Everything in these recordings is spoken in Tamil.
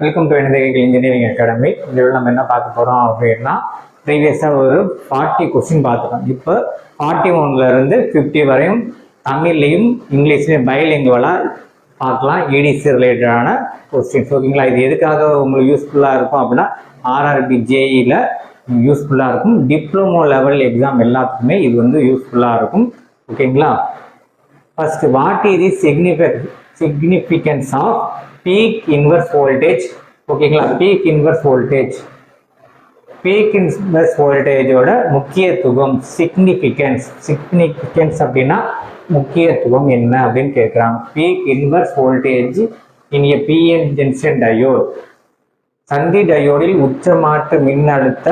Welcome to engineering academy. இதில் நம்ம என்ன பார்க்க போகிறோம் அப்படின்னா, ப்ரீவியஸாக ஒரு 40 கொஸ்டின் பார்த்துட்டோம். இப்போ 41லேருந்து 50 வரையும் தமிழ்லையும் இங்கிலீஷ்லையும் பைலிங்குவலாக பார்க்கலாம். இடிசி ரிலேட்டடான கொஸ்டின்ஸ். ஓகேங்களா? இது எதுக்காக உங்களுக்கு யூஸ்ஃபுல்லாக இருக்கும் அப்படின்னா, ஆர்ஆர்பி ஜேஇயில் யூஸ்ஃபுல்லாக இருக்கும். டிப்ளமோ லெவல் எக்ஸாம் எல்லாத்துக்குமே இது வந்து யூஸ்ஃபுல்லாக இருக்கும். ஓகேங்களா? First, what is the significance of peak inverse voltage? ஓகேங்களா? பீக் இன்வர்ஸ் வோல்டேஜோட முக்கியத்துவம், சிக்னிஃபிகன்ஸ் அப்படின்னா முக்கியத்துவம் என்ன அப்படின்னு கேட்குறாங்க. Peak inverse voltage in a PN junction diode, சந்தி டயோடில் உச்சமாற்று மின்னழுத்த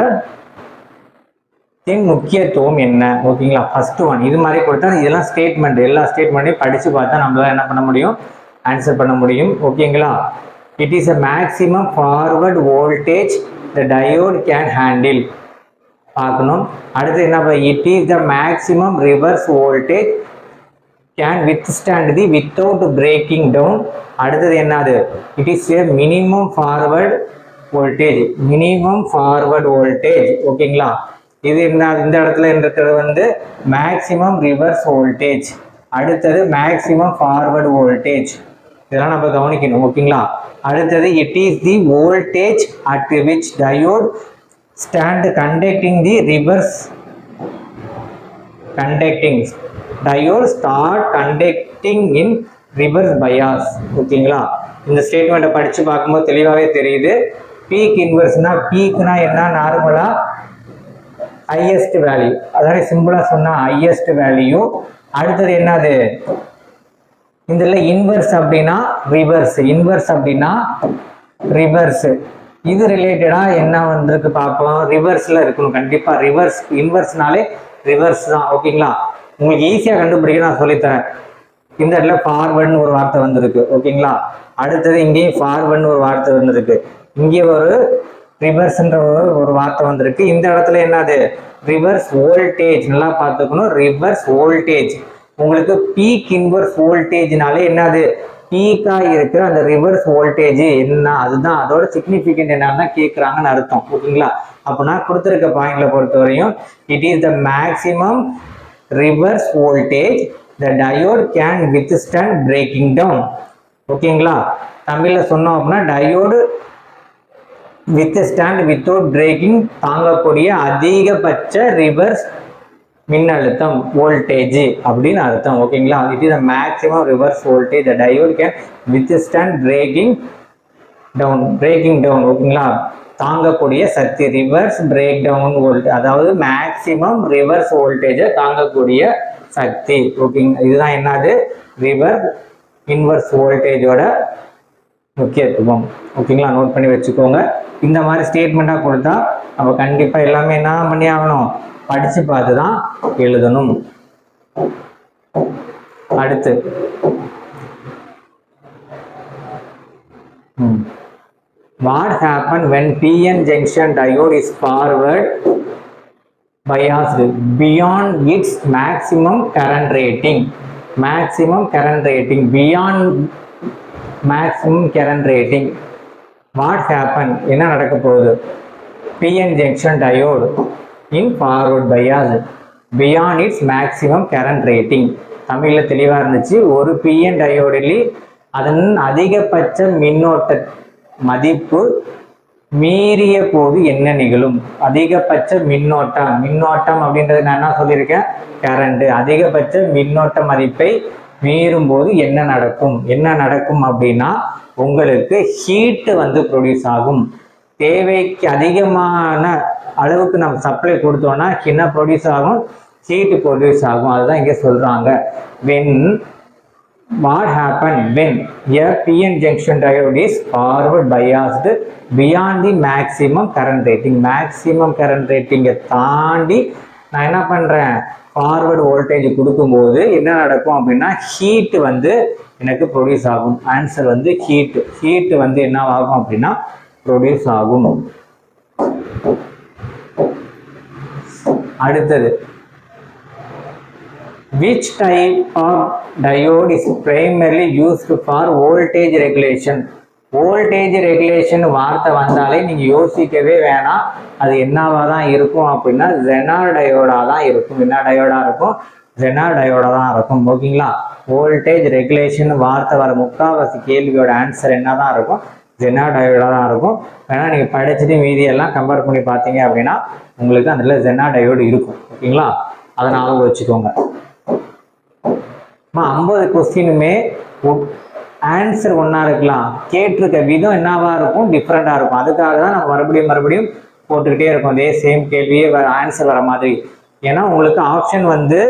முக்கியத்துவம் என்ன? ஓகேங்களா? ஃபர்ஸ்ட் ஒன் இது மாதிரி கொடுத்தா இதெல்லாம் ஸ்டேட்மெண்ட், எல்லா ஸ்டேட்மெண்ட்டையும் படித்து பார்த்தா நம்மளால என்ன பண்ண முடியும், ஆன்சர் பண்ண முடியும். ஓகேங்களா? It is a maximum forward voltage the diode can handle பார்க்கணும். அடுத்து என்ன, it is the maximum reverse voltage can withstand the without breaking down. அடுத்தது என்னது, it is a minimum forward voltage. ஓகேங்களா? இது என்ன, இந்த இடத்துல இருக்கிறது வந்து மேக்ஸிமம் ரிவர்ஸ் வோல்டேஜ், அடுத்தது மேக்ஸிமம் ஃபார்வர்ட் வோல்டேஜ். இதெல்லாம் நம்ம கவனிக்கணும். ஓகேங்களா? அடுத்தது it is the voltage at which diode stand conducting the reverse diode start conducting in reverse bias. ஓகேங்களா? இந்த ஸ்டேட்மெண்ட்டை படித்து பார்க்கும்போது தெளிவாகவே தெரியுது. பீக் இன்வர்ஸ்னா, பீக்னா என்ன, நார்மலா ஹையஸ்ட் வேல்யூ, அதாவது சிம்பிளா சொன்னா ஹையஸ்ட் வேல்யூ. அடுத்தது என்னது, இதுல இன்வர்ஸ் அப்படின்னா ரிவர்ஸ். இது ரிலேட்டடா என்ன வந்திருக்கு பார்ப்போம். ரிவர்ஸ்ல இருக்கணும் கண்டிப்பா. இன்வர்ஸ்னாலே ரிவர்ஸ் தான். ஓகேங்களா? உங்களுக்கு ஈஸியா கண்டுபிடிக்க நான் சொல்லித்தரேன். இந்த இடத்துல ஃபார்வர்ட்னு ஒரு வார்த்தை வந்திருக்கு. ஓகேங்களா? அடுத்தது இங்கேயும் ஃபார்வர்ட்னு ஒரு வார்த்தை வந்திருக்கு. இங்கே ஒரு ரிவர்ஸ்ன்ற ஒரு வார்த்தை வந்திருக்கு. இந்த இடத்துல என்னது, ரிவர்ஸ் வோல்டேஜ். நல்லா பார்த்துக்கணும், ரிவர்ஸ் வோல்டேஜ். உங்களுக்கு பீக் இன்வர்ஸ் வோல்டேஜ்னாலே என்னது, பீக்கா இருக்கிற அந்த ரிவர்ஸ் வோல்டேஜ் என்ன, அதுதான் அதோட சிக்னிஃபிகன்ட் என்னன்னா கேட்குறாங்கன்னு அர்த்தம். ஓகேங்களா? அப்படின்னா கொடுத்துருக்க பாயிண்ட்ல பொறுத்தவரையும் it is the maximum reverse voltage the diode can withstand breaking down. ஓகேங்களா? தமிழ்ல சொன்னோம் அப்படின்னா டயோடு வித்ஸ்டாண்ட் வித்தவுட் பிரேக்கிங், தாங்கக்கூடிய அதிகபட்ச ரிவர்ஸ் மின்னழுத்தம் வோல்டேஜ் அப்படின்னு அர்த்தம். ஓகேங்களா? It is the maximum reverse voltage the diode can withstand breaking down. ஓகேங்களா? தாங்கக்கூடிய சக்தி, ரிவர்ஸ் பிரேக் டவுன் வோல்டேஜ், அதாவது மேக்ஸிமம் ரிவர்ஸ் வோல்டேஜை தாங்கக்கூடிய சக்தி. ஓகேங்க, இதுதான் என்னது, ரிவர்ஸ் இன்வர்ஸ் வோல்டேஜோட முக்கியத்துவம். ஓகேங்களா? நோட் பண்ணி வச்சுக்கோங்க. இந்த மாதிரி ஸ்டேட்மெண்ட்டாக கொடுத்தா நம்ம கண்டிப்பாக எல்லாமே என்ன பண்ணி ஆகணும், படித்து பார்த்து தான் எழுதணும். அடுத்து what happen when PN junction diode is forward biased beyond its maximum current rating? What happen, என்ன நடக்க போகுது, PN junction diode in forward bias beyond its maximum current rating. தமிழ்ல தெளிவா இருந்துச்சு. ஒரு PN டயோடில் அதன் அதிகபட்ச மின்னோட்ட மதிப்பு மீறிய போது என்ன நிகழும்? அதிகபட்ச மின்னோட்டம் அப்படின்றது நான் என்ன சொல்லியிருக்கேன், கரண்ட். அதிகபட்ச மின்னோட்ட மதிப்பை மீறும் போது என்ன நடக்கும் அப்படின்னா, உங்களுக்கு ஹீட் வந்து ப்ரொடியூஸ் ஆகும். தேவைக்கு அதிகமான அளவுக்கு நம்ம சப்ளை கொடுத்தோம்னா என்ன ப்ரொடியூஸ் ஆகும், ஹீட் ப்ரொடியூஸ் ஆகும். அதுதான் இங்கே சொல்றாங்க. What happen when a PN junction diode is forward biased beyond the maximum current rating? maximum current rating தாண்டி நான் என்ன பண்றேன், ஃபார்வர்டு வோல்டேஜ் கொடுக்கும்போது என்ன நடக்கும் அப்படின்னா, ஹீட் வந்து எனக்கு ப்ரொடியூஸ் ஆகும். ஆன்சர் வந்து ஹீட் வந்து என்ன ஆகும் அப்படின்னா ப்ரொடியூஸ் ஆகும். அடுத்தது, which type of diode is primarily used for voltage regulation. Voltage regulation வார்த்தை வந்தாலே நீங்க யோசிக்கவே வேணாம், அது என்னவா தான் இருக்கும் அப்படின்னா ஜெனார் டயோடா தான் இருக்கும். என்ன டயோடா இருக்கும்? ஜெனார் டயோடா தான் இருக்கும். ஓகேங்களா? வோல்டேஜ் ரெகுலேஷன் வார்த்தை வர முக்காவாசி கேள்வியோட ஆன்சர் என்னதான் இருக்கும்? ஜெனார் டயோடா தான் இருக்கும். வேணா நீங்க படிச்சுட்டு மீதியெல்லாம் கம்பேர் பண்ணி பார்த்தீங்க அப்படின்னா உங்களுக்கு அதில் ஜெனார் டயோடு இருக்கும். ஓகேங்களா? அதை ஞாபகம் வச்சுக்கோங்க. 50 கொஸ்டினுமே ஆன்சர் ஒன்றா இருக்கலாம், கேட்டிருக்க விதம் என்னவா இருக்கும்? டிஃப்ரெண்டாக இருக்கும். அதுக்காக தான் நம்ம மறுபடியும் போட்டுக்கிட்டே இருக்கோம் அதே சேம் கேள்வியே ஆன்சர் வர மாதிரி. ஏன்னா உங்களுக்கு ஆப்ஷன் வந்து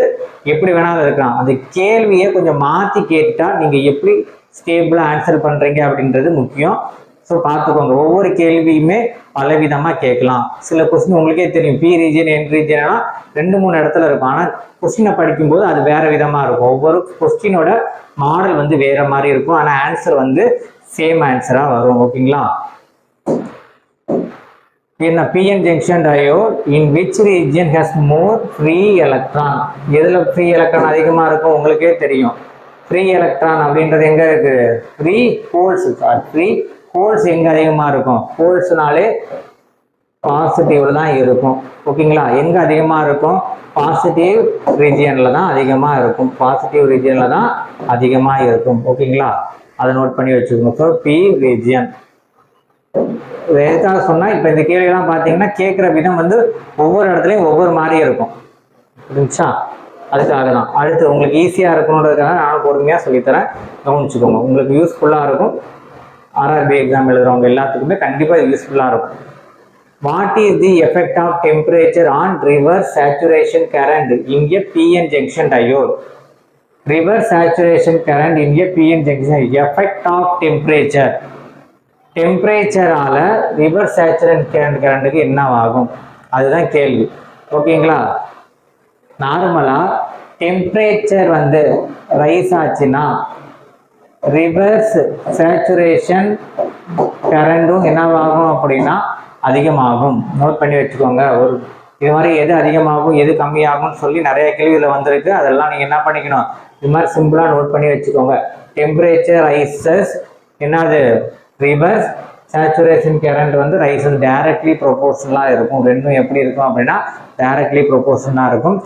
எப்படி வேணாலும் இருக்கலாம், அந்த கேள்வியை கொஞ்சம் மாற்றி கேட்டுட்டா நீங்கள் எப்படி ஸ்டேபிளாக ஆன்சர் பண்ணுறீங்க அப்படின்றது முக்கியம். ஸோ பார்த்துக்கோங்க, ஒவ்வொரு கேள்வியுமே பலவிதமாக கேட்கலாம். சில கொஸ்டின் உங்களுக்கே தெரியும், பி ரீஜன் என் ரீஜன்லாம் 2-3 இடத்துல இருக்கும். ஆனால் கொஸ்டினை படிக்கும்போது அது வேற விதமாக இருக்கும். ஒவ்வொரு கொஸ்டினோட மாடல் வந்து வேற மாதிரி இருக்கும், ஆனால் ஆன்சர் வந்து சேம் ஆன்சராக வரும். ஓகேங்களா? In a PN junction diode, in which region has more free electron? எதுல free electron அதிகமா இருக்கும் உங்களுக்கே தெரியும். free electron அப்படின்றது எங்க இருக்கு? free holes. free holes எங்க அதிகமா இருக்கும்? ஹோல்ஸ்னாலே பாசிட்டிவ்ல தான் இருக்கும். ஓகேங்களா? எங்க அதிகமா இருக்கும்? பாசிட்டிவ் ரீஜியன்ல தான் அதிகமா இருக்கும். பாசிட்டிவ் ரீஜியன்ல தான் அதிகமா இருக்கும். ஓகேங்களா? அதை நோட் பண்ணி வச்சுக்கோங்க. So P region. எதுக்காக சொன்னா, இப்ப இந்த கேள்வியெல்லாம் பாத்தீங்கன்னா கேட்கிற விதம் வந்து ஒவ்வொரு இடத்துலயும் ஒவ்வொரு மாதிரி இருக்கும். புரிஞ்சா? அதுக்காக தான். அடுத்து உங்களுக்கு ஈஸியா இருக்கணுன்றதுக்காக நானும் பொறுமையா சொல்லித்தரேன், கவனிச்சுக்கோங்க. உங்களுக்கு யூஸ்ஃபுல்லா இருக்கும். RRB எக்ஸாம் எழுதுறவங்க எல்லாத்துக்குமே கண்டிப்பா யூஸ்ஃபுல்லா இருக்கும். What is the effect of temperature on reverse saturation current in a PN junction diode? Reverse saturation current in a PN junction. Effect of temperature, டெம்பரேச்சரால ரிவர்ஸ் சேச்சுரேஷன் கரண்ட்டுக்கு என்ன ஆகும்? அதுதான் கேள்வி. ஓகேங்களா? நார்மலா டெம்பரேச்சர் வந்து ரைஸ் ஆச்சுன்னா ரிவர்ஸ் சேச்சுரேஷன் கரண்டும் என்னவாகும் அப்படின்னா அதிகமாகும். நோட் பண்ணி வச்சுக்கோங்க. ஒரு இது மாதிரி எது அதிகமாகும் எது கம்மியாகும்னு சொல்லி நிறைய கேள்வியில் வந்திருக்கு. அதெல்லாம் நீங்க என்ன பண்ணிக்கணும், இது மாதிரி சிம்பிளா நோட் பண்ணி வச்சுக்கோங்க. டெம்பரேச்சர் ரைசஸ், என்னது? ரிவர்ஸ் சேச்சுரேஷன் கரண்ட் வந்து ரைசஸ் டைரக்ட்லி ப்ரொபோர்ஷனலாக இருக்கும். ரெண்டும் எப்படி இருக்கும் அப்படின்னா டைரக்ட்லி ப்ரொபோர்ஷனலாக இருக்கும்.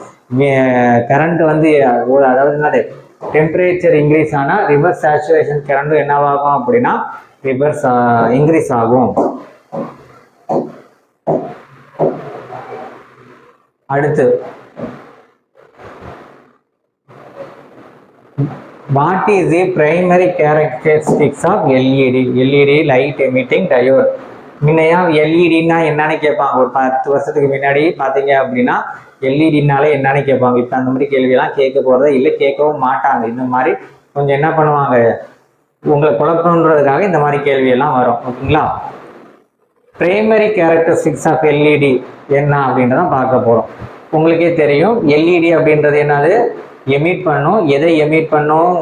கரண்ட் வந்து அதாவது என்னது, டெம்பரேச்சர் இன்க்ரீஸ் ஆனால் ரிவர்ஸ் சேச்சுரேஷன் கரண்டும் என்னவாகும் அப்படின்னா ரிவர்ஸ் இன்க்ரீஸ் ஆகும். அடுத்து what is the primary characteristics of LED? LED light emitting diode. முன்னையா எல்இடினா என்னன்னு கேட்பாங்க. ஒரு 10 வருஷத்துக்கு முன்னாடி பார்த்தீங்க அப்படின்னா எல்இடினாலே என்னன்னு கேட்பாங்க. இப்போ அந்த மாதிரி கேள்வியெல்லாம் கேட்க போறதா இல்லை, கேட்கவும் மாட்டாங்க. இந்த மாதிரி கொஞ்சம் என்ன பண்ணுவாங்க, உங்களை குழப்பணுன்றதுக்காக இந்த மாதிரி கேள்வியெல்லாம் வரும். ஓகேங்களா? பிரைமரி கேரக்டரிஸ்டிக்ஸ் ஆஃப் எல்இடி என்ன அப்படின்றத பார்க்க போறோம். உங்களுக்கே தெரியும் எல்இடி அப்படின்றது என்னது, எமிட் பண்ணும். எதை எமிட் பண்ணும்?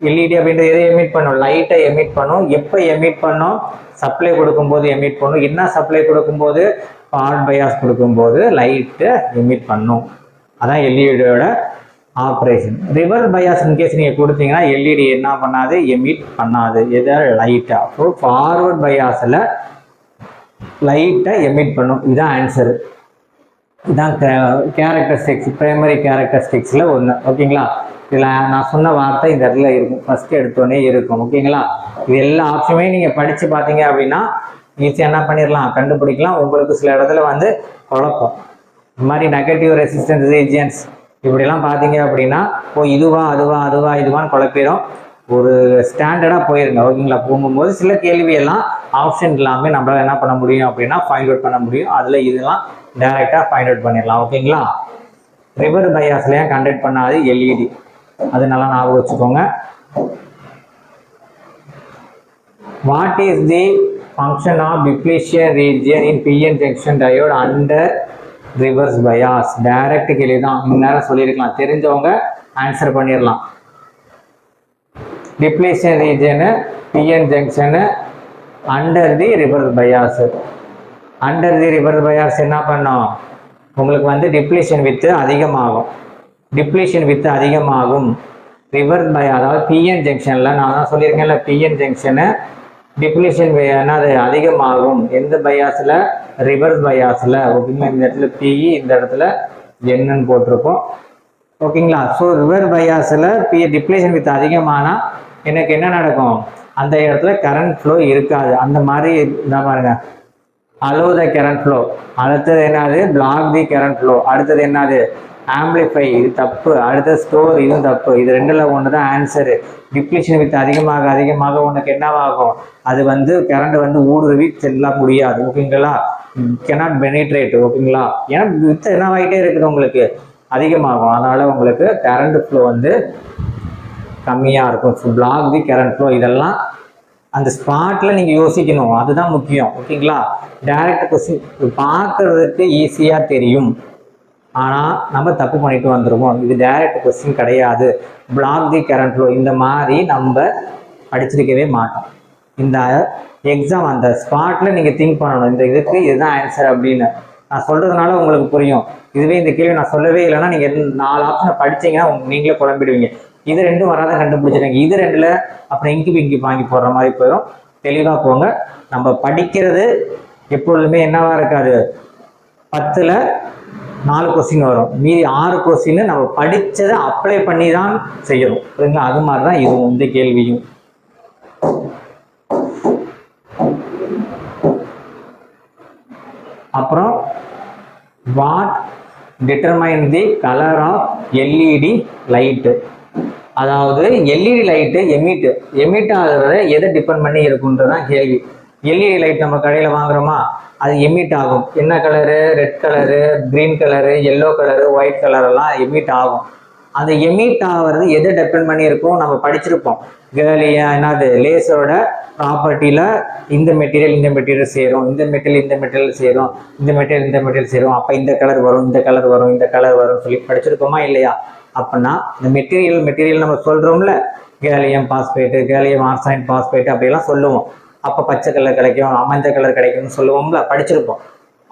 எல்இடி அப்படின்றது எதை எமிட் பண்ணும்? லைட்டை எமிட் பண்ணும். எப்போ எமிட் பண்ணும்? சப்ளை கொடுக்கும்போது எமிட் பண்ணும். என்ன சப்ளை கொடுக்கும்போது? ஃபார்வர்ட் பயாஸ் கொடுக்கும்போது லைட்டை எமிட் பண்ணும். அதான் எல்இடியோட ஆப்ரேஷன். ரிவர்ஸ் பயாஸ் இன்கேஸ் நீங்கள் கொடுத்தீங்கன்னா எல்இடி என்ன பண்ணாது, எமிட் பண்ணாது. எதை? லைட்டா. ஸோ ஃபார்வர்ட் பயாஸில் லைட்டை எமிட் பண்ணும். இதுதான் ஆன்சரு. இதுதான் கேரக்டரிஸ்டிக்ஸ், பிரைமரி கேரக்டரிஸ்டிக்ஸில் ஒன்று. ஓகேங்களா? இதில் நான் சொன்ன வார்த்தை இந்த இடத்துல இருக்கும், ஃபர்ஸ்ட் எடுத்தோடனே இருக்கும். ஓகேங்களா? இது எல்லா ஆப்ஷனுமே நீங்கள் படித்து பார்த்தீங்க அப்படின்னா ஈஸியாக என்ன பண்ணிடலாம், கண்டுபிடிக்கலாம். உங்களுக்கு சில இடத்துல வந்து குழப்பம், இந்த மாதிரி நெகட்டிவ் ரெசிஸ்டன்ஸ் ரீஜியன்ஸ் இப்படிலாம் பார்த்தீங்க அப்படின்னா இதுவா இதுவான்னு குழப்பிடும். ஒரு ஸ்டாண்டர்டாக போயிருங்க. ஓகேங்களா? போகும்போது சில கேள்வியெல்லாம் ஆப்ஷன் இல்லாமல் நம்மளால் என்ன பண்ண முடியும் அப்படின்னா ஃபைண்ட் அவுட் பண்ண முடியும். அதில் இதெல்லாம் டைரெக்டாக ஃபைண்ட் அவுட் பண்ணிடலாம். ஓகேங்களா? ரிவர்ஸ் பயாஸ்லையும் கண்டக்ட் பண்ணாது எல்இடி, அது நல்லா ஞாபகம் வச்சுக்கோங்க. What is the function of depletion region in PN junction diode under reverse bias? Direct கேள்வி தான், இந்நேரம் சொல்லியிருக்கலாம். தெரிஞ்சவங்க ஆன்சர் பண்ணிடலாம். Depletion region PN junction under the reverse bias. Under the reverse bias என்ன பண்ணோம், உங்களுக்கு வந்து டிப்ளீஷன் வித்து அதிகமாகும். டிப்ளீஷன் வித்து அதிகமாகும் ரிவர்ஸ் பை அதாவது பிஎன் ஜங்ஷனில் நான் தான் சொல்லியிருக்கேன்ல, பிஎன் ஜங்ஷனு டிப்ளீஷன் என்னது அதிகமாகும் எந்த பயாஸில், ரிவர்ஸ் பயாஸில். ஓகேங்களா, இந்த இடத்துல பிஇ, இந்த இடத்துல என்னன்னு போட்டிருக்கோம். ஓகேங்களா. ஸோ ரிவர்ஸ் பயாஸில் டிப்ளீஷன் வித் அதிகமானால் எனக்கு என்ன நடக்கும், அந்த இடத்துல கரண்ட் ஃப்ளோ இருக்காது. அந்த மாதிரி இதான் பாருங்க, அலோ த கரண்ட் ஃப்ளோ. அடுத்தது என்னது, பிளாக் தி கரண்ட் ஃப்ளோ. அடுத்தது என்னது, ஆம்பிளிஃபை, இது தப்பு. அடுத்தது ஸ்டோர், இதுவும் தப்பு. இது ரெண்டுல ஒன்று தான் ஆன்சரு. டிப்ளீஷன் வித் அதிகமாக அதிகமாக உனக்கு என்னவாகும், அது வந்து கரண்ட் வந்து ஊடுருவி செல்ல முடியாது. ஓகேங்களா, cannot penetrate. ஓகேங்களா, ஏன்னா வித் என்னவாகிட்டே இருக்குது உங்களுக்கு, அதிகமாகும். அதனால உங்களுக்கு கரண்ட் ஃப்ளோ வந்து கம்மியாக இருக்கும். So block the current flow. இதெல்லாம் அந்த ஸ்பாட்டில் நீங்கள் யோசிக்கணும், அதுதான் முக்கியம். ஓகேங்களா, டைரக்ட் கொஸ்டின் பார்க்கறதுக்கு ஈஸியாக தெரியும், ஆனால் நம்ம தப்பு பண்ணிட்டு வந்துடுவோம். இது டைரக்ட் கொஸ்டின் கிடையாது. பிளாக் தி கரண்ட் ஃப்ளோ இந்த மாதிரி நம்ம படிச்சிருக்கவே மாட்டோம். இந்த எக்ஸாம் அந்த ஸ்பாட்டில் நீங்கள் திங்க் பண்ணணும், இந்த இதுக்கு இதுதான் ஆன்சர் அப்படின்னு. நான் சொல்கிறதுனால உங்களுக்கு புரியும். இதுவே இந்த கேள்வி நான் சொல்லவே இல்லைன்னா நீங்கள் 4 ஆப்ஷனை படிச்சீங்கன்னா நீங்களே குழம்பிடுவீங்க. இது ரெண்டும் வராத கண்டுபிடிச்சிருங்க. இது ரெண்டுல அப்புறம் இங்கி வாங்கி போடுற மாதிரி போயிடும். தெளிவாக போங்க. நம்ம படிக்கிறது எப்பொழுதுமே என்னவா இருக்காது, 10ல் 4 கொஸ்டின் வரும், மீதி 6 கொஸ்டின் நம்ம படித்ததை அப்ளை பண்ணி தான் செய்யணும். சரிங்களா, அது மாதிரி தான் இதுவும் இந்த கேள்வியும். அப்புறம் what determine the colour of LED light. அதாவது எல்இடி லைட்டு எமிட் ஆகிறத எதை டிபெண்ட் பண்ணி இருக்குன்றதான் கேள்வி. எல்இடி லைட் நம்ம கடையில் வாங்குறோமா, அது எமிட் ஆகும். என்ன colour, red colour, green colour, yellow colour, white colour எல்லாம் எமிட் ஆகும். அந்த எமிட் ஆகிறது எதை டிபெண்ட் பண்ணி இருக்கும், நம்ம படிச்சிருப்போம். என்னது லேசரோட ப்ராப்பர்ட்டியில் இந்த மெட்டீரியல் சேரும், இந்த மெட்டீரியல் சேரும், இந்த மெட்டீரியல் சேரும், அப்போ இந்த கலர் வரும், இந்த கலர் வரும், இந்த கலர் வரும் சொல்லி படிச்சிருக்கோமா இல்லையா. அப்படின்னா இந்த மெட்டீரியல் நம்ம சொல்கிறோம்ல, gallium phosphate, gallium arsenide phosphate அப்படிலாம் சொல்லுவோம். அப்போ பச்சை கலர் கிடைக்கும், மஞ்சள் கலர் கிடைக்கும்னு சொல்லுவோம்ல, படிச்சிருப்போம்.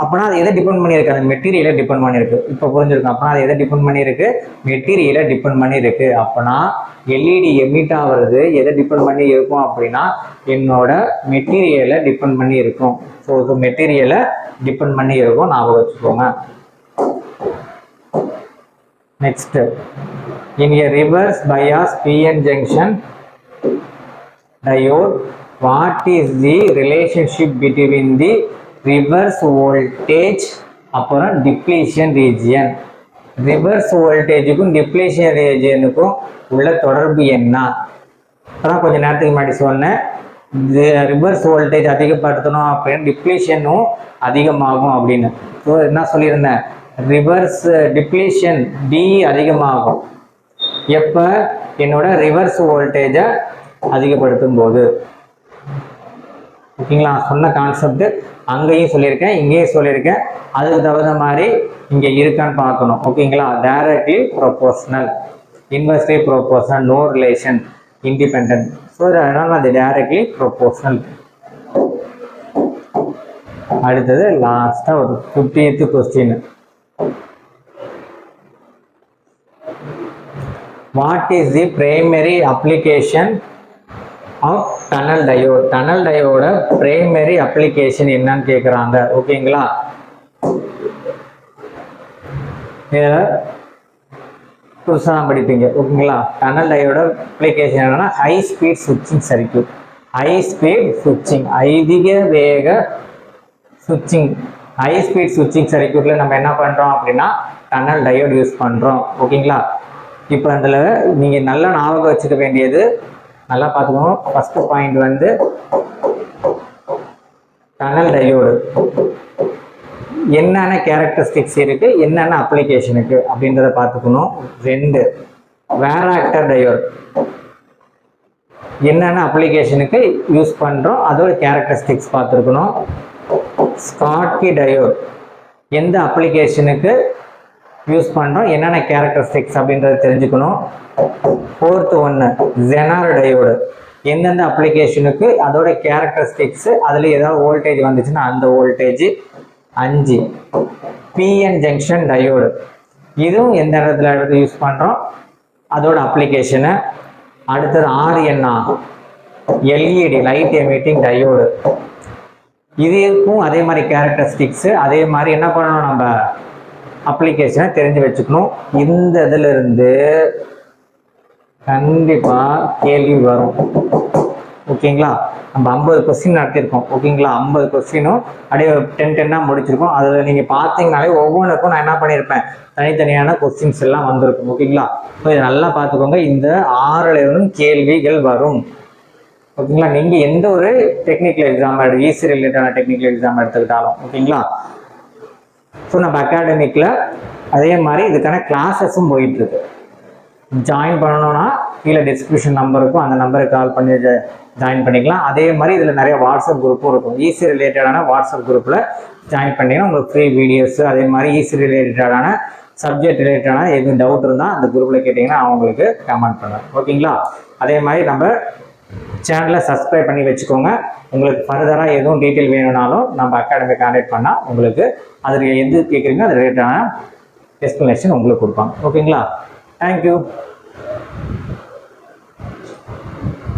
அப்போனா அது எதை டிபெண்ட் பண்ணியிருக்கு, அந்த மெட்டீரியலை டிபெண்ட் பண்ணியிருக்கு. இப்போ புரிஞ்சிருக்கும். அப்போனா அது எதை டிபெண்ட் பண்ணியிருக்கு, மெட்டீரியலை டிபெண்ட் பண்ணியிருக்கு. அப்போனா எல்இடி எமிட் ஆகிறது எதை டிபெண்ட் பண்ணி இருக்கும் அப்படின்னா என்னோட மெட்டீரியலை டிபெண்ட் பண்ணி இருக்கும். ஸோ மெட்டீரியலை டிபெண்ட் பண்ணி இருக்கும், ஞாபகம் வச்சுக்கோங்க. Next, in a reverse bias PN junction diode, what is the relationship between the reverse voltage அப்புறம் depletion region? reverse voltageக்கும் depletion regionக்கும் உள்ள தொடர்பு என்ன? அதான் கொஞ்சம் நேரத்துக்கு முன்னாடி சொன்னேன். ரிவர்ஸ் வோல்டேஜ் அதிகப்படுத்தணும் அப்படின்னு டிப்ளீஷனும் அதிகமாகும் அப்படின்னு. ஸோ என்ன சொல்லியிருந்தேன், ரிவர்ஸ் டிப்ளீஷன் டி அதிகமாகும் எப்போ, என்னோட ரிவர்ஸ் வோல்டேஜை அதிகப்படுத்தும் போது. ஓகேங்களா, சொன்ன கான்செப்ட் அங்கேயும் சொல்லியிருக்கேன், இங்கேயும் சொல்லியிருக்கேன். அதுக்கு தகுந்த மாதிரி இங்கே இருக்கான்னு பார்க்கணும். ஓகேங்களா, directly proportional, inversely proportional, no relation, independent. So அதனால் அது டைரக்ட்லி ப்ரொபோர்ஷனல். அடுத்தது லாஸ்ட்டாக ஒரு 50th question. What is the primary application of tunnel diode? Tunnel diode primary application என்னன்னு கேட்குறாங்க. ஓகேங்களா, புதுசாக படிப்பீங்க. ஓகேங்களா, டனல் டயோட அப்ளிகேஷன் என்னன்னா ஹை ஸ்பீட் சுவிட்சிங் சர்க்யூட். ஹை ஸ்பீட் சுவிட்சிங், அதிக வேக சுவிட்சிங். ஹை ஸ்பீட் சுவிட்சிங் சர்க்யூட்டில் நம்ம என்ன பண்ணுறோம் அப்படின்னா டனல் டயோடு யூஸ் பண்ணுறோம். ஓகேங்களா, இப்போ அதில் நீங்கள் நல்லா ஞாபகம் வச்சுக்க வேண்டியது, நல்லா பார்த்துக்கணும். ஃபஸ்ட்டு பாயிண்ட் வந்து டனல் டயோடு என்னென்ன கேரக்டரிஸ்டிக்ஸ் இருக்குது, என்னென்ன அப்ளிகேஷனுக்கு அப்படின்றத பார்த்துக்கணும். 2 வேராக்டர் டயோடு என்னென்ன அப்ளிகேஷனுக்கு யூஸ் பண்ணுறோம், அதோட கேரக்டரிஸ்டிக்ஸ் பார்த்துருக்கணும். ஸ்காட்கி டயோடு எந்த அப்ளிகேஷனுக்கு யூஸ் பண்ணுறோம், என்னென்ன கேரக்டரிஸ்டிக்ஸ் அப்படின்றத தெரிஞ்சுக்கணும். 4th ஒன்று ஜெனார் டயோடு எந்தெந்த அப்ளிகேஷனுக்கு அதோட கேரக்டரிஸ்டிக்ஸ், அதில் ஏதாவது வோல்டேஜ் வந்துச்சுன்னா அந்த வோல்டேஜ். 5 பிஎன் ஜங்ஷன் டயோடு, இதுவும் எந்த இடத்துல யூஸ் பண்ணுறோம், அதோட அப்ளிகேஷனு. அடுத்தது RNA LED light emitting diode. இதுக்கும் அதே மாதிரி கேரக்டரிஸ்டிக்ஸு, அதே மாதிரி என்ன பண்ணணும், நம்ம அப்ளிகேஷனை தெரிஞ்சு வச்சுக்கணும். இந்த இதுல இருந்து கண்டிப்பா கேள்வி வரும். ஓகேங்களா? நம்ம 50 கொஸ்டின் நடத்திருக்கோம். ஓகேங்களா? 50 கொஸ்டினும் அப்படியே 10 முடிச்சிருக்கோம். அதுல நீங்க பார்த்தீங்கன்னாலே ஒவ்வொன்றுக்கும் நான் என்ன பண்ணியிருப்பேன், தனித்தனியான கொஸ்டின்ஸ் எல்லாம் வந்திருக்கும். ஓகேங்களா? ஸோ இதை நல்லா பார்த்துக்கோங்க. இந்த 6 கேள்விகள் வரும். ஓகேங்களா? நீங்க எந்த ஒரு டெக்னிக்கல் எக்ஸாம் ஈஸி ரிலேட்டடான டெக்னிக்கல் எக்ஸாம் எடுத்துக்கிட்டாலும் ஓகேங்களா? ஸோ நம்ம அகாடமிக்ல அதே மாதிரி இதுக்கான கிளாஸஸும் போயிட்டு இருக்கு. ஜாயின் பண்ணணும்னா கீழே டிஸ்கிரிப்ஷன் நம்பர் இருக்கும், அந்த நம்பருக்கு கால் பண்ணி ஜாயின் பண்ணிக்கலாம். அதே மாதிரி இதில் நிறைய வாட்ஸ்அப் குரூப்பும் இருக்கும். ஈஸி ரிலேட்டடான வாட்ஸ்அப் குரூப்பில் ஜாயின் பண்ணிங்கன்னா உங்களுக்கு ஃப்ரீ வீடியோஸ், அதே மாதிரி ஈஸி ரிலேட்டடான சப்ஜெக்ட் ரிலேட்டடான எதுவும் டவுட் இருந்தால் அந்த குரூப்பில் கேட்டிங்கன்னா அவங்களுக்கு கமெண்ட் பண்ணுவேன். ஓகேங்களா? அதே மாதிரி நம்ம சேனலை சப்ஸ்கிரைப் பண்ணி வச்சுக்கோங்க. உங்களுக்கு ஃபர்தராக எதுவும் டீட்டெயில் வேணும்னாலும் நம்ம அகாடமி கான்டாக்ட் பண்ணால் உங்களுக்கு அதில் எது கேட்குறீங்க அது ரிலேட்டடான எக்ஸ்ப்ளனேஷன் உங்களுக்கு கொடுப்பாங்க. ஓகேங்களா? தேங்க்யூ.